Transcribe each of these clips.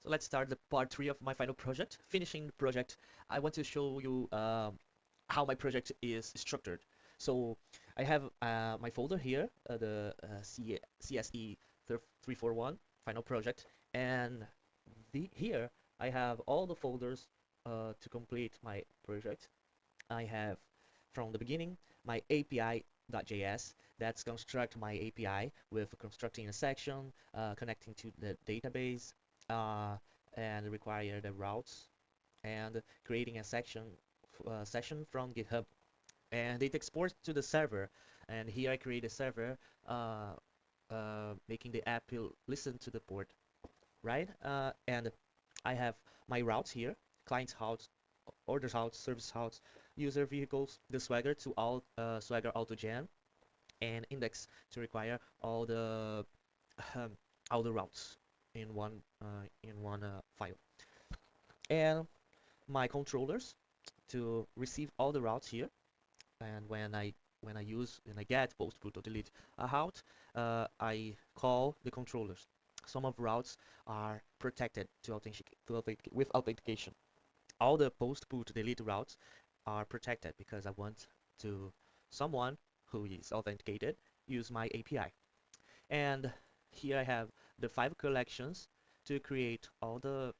So let's start the part 3 of my final project. Finishing the project, I want to show you how my project is structured. So I have my folder here, CSE341 final project, and here I have all the folders to complete my project. I have from the beginning my API.js that's construct my API with constructing a section, connecting to the database, uh, and require the routes, and creating a session from GitHub. And it exports to the server. And here I create a server, making the app listen to the port, right? And I have my routes here, client routes, order routes, service routes, user vehicles, the Swagger to all Swagger AutoGen, and index to require um, all the routes in one file. And my controllers to receive all the routes here. And when I get post put or delete a route, I call the controllers. Some of routes are protected with authentication. All the post put delete routes are protected because I want to someone who is authenticated use my API. And here I have the 5 collections to create all the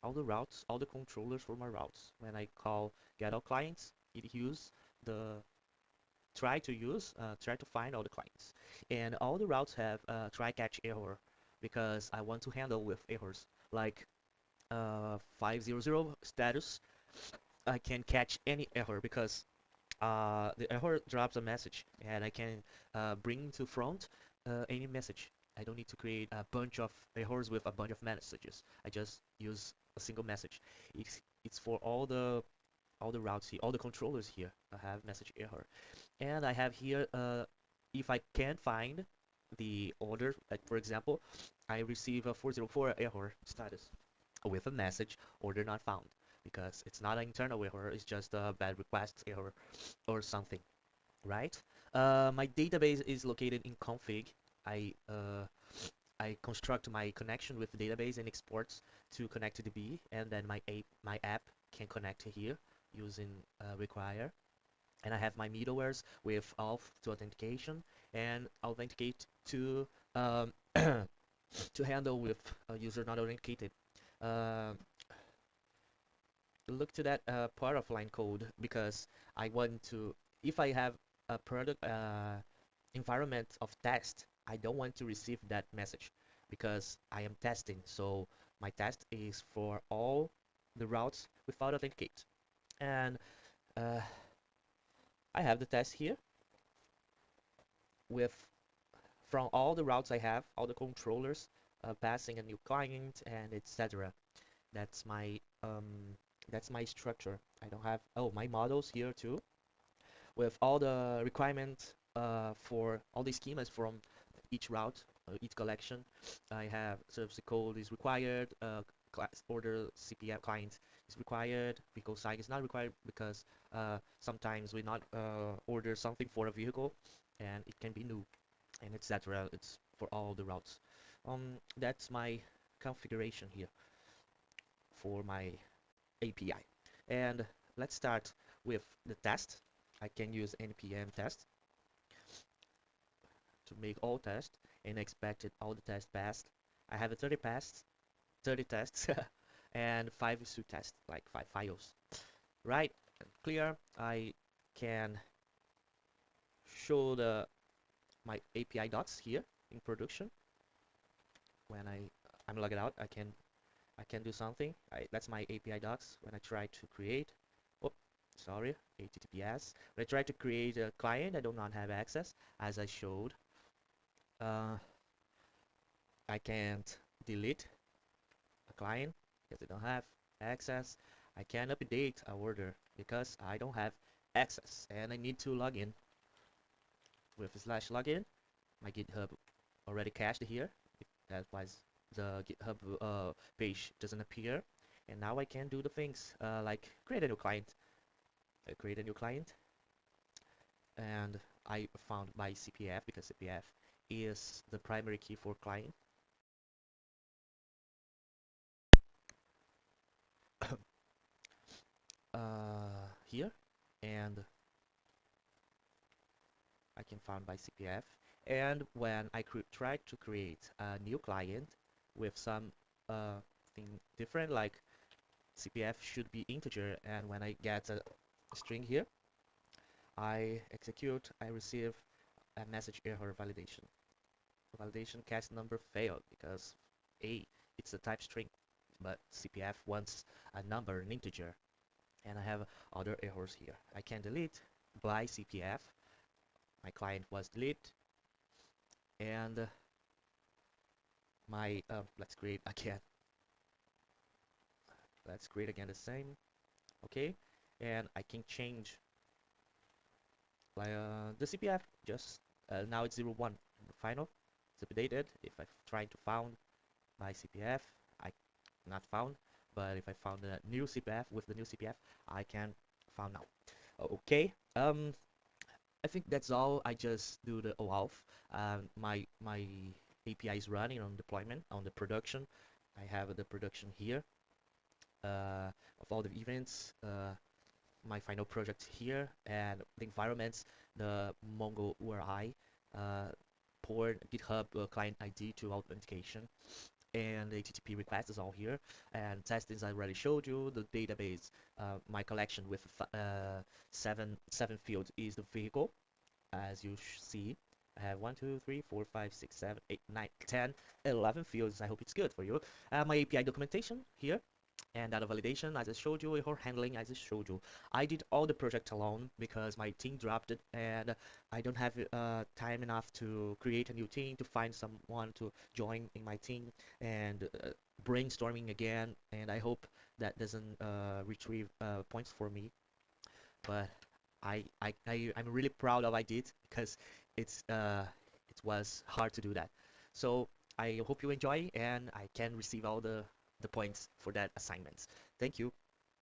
routes, all the controllers for my routes. When I call get all clients, it use the try to find all the clients. And all the routes have try catch error because I want to handle with errors like 500 status. I can catch any error because the error drops a message and I can bring to front any message. I don't need to create a bunch of errors with a bunch of messages. I just use a single message. It's for all the routes here, all the controllers here. I have message error, and I have here if I can't find the order, like for example, I receive a 404 error status with a message order not found because it's not an internal error, it's just a bad request error or something, right? My database is located in config. I uh, I construct my connection with the database and exports to connect to the B, and then my app can connect here using require. And I have my middlewares with auth to authentication and authenticate to to handle with a user not authenticated. Uh, Look to that part of line code because I want to, if I have a product environment of test, I don't want to receive that message because I am testing. So my test is for all the routes without authenticate. And uh, I have the test here with from all the routes I have, all the controllers, passing a new client and etc. That's my um, that's my structure. I don't have my models here too with all the requirements for all the schemas from each route, each collection. I have service code is required, class order CPF client is required, vehicle size is not required because sometimes we not order something for a vehicle and it can be new and etc. It's for all the routes. That's my configuration here for my API. And let's start with the test. I can use npm test to make all tests and expected all the tests passed. I have a 30 tests, and 5 is to test, like 5 files. Right, clear. I can show my API docs here in production. When I'm logged out, I can do something. That's my API docs when I try to create. Oh, sorry, HTTPS. When I try to create a client, I do not have access, as I showed. Uh, I can't delete a client because I don't have access. I can't update a order because I don't have access, and I need to log in with slash login. My GitHub already cached here. That was the GitHub page doesn't appear, and now I can do the things like create a new client. I create a new client, and I found my CPF because CPF is the primary key for client. here, and I can find by CPF. And when I try to create a new client with some thing different, like CPF should be integer, and when I get a string here, I execute, I receive a message error validation. Validation cast number failed because A, it's a type string, but CPF wants a number, an integer, and I have other errors here. I can delete by CPF. My client was deleted, and let's create again. Let's create again the same. Okay, and I can change like the CPF. Just now it's 01 final. It's updated. If I try to found my CPF, I not found. But if I found a new CPF with the new CPF, I can found now. Okay. I think that's all. I just do the OAuth. My API is running on deployment on the production. I have the production here of all the events. My final project here, and the environments, the Mongo URI, port, GitHub client ID to authentication, and the HTTP request is all here. And testings I already showed you. The database, my collection with seven fields is the vehicle, as you see. I have 1, 2, 3, 4, 5, 6, 7, 8, 9, 10, 11 fields. I hope it's good for you. My API documentation here and data validation, as I showed you, error handling, as I showed you. I did all the project alone because my team dropped it, and I don't have time enough to create a new team, to find someone to join in my team, and brainstorming again. And I hope that doesn't retrieve points for me, but I'm really proud of I did because it's it was hard to do that. So I hope you enjoy, and I can receive all the points for that assignments. Thank you.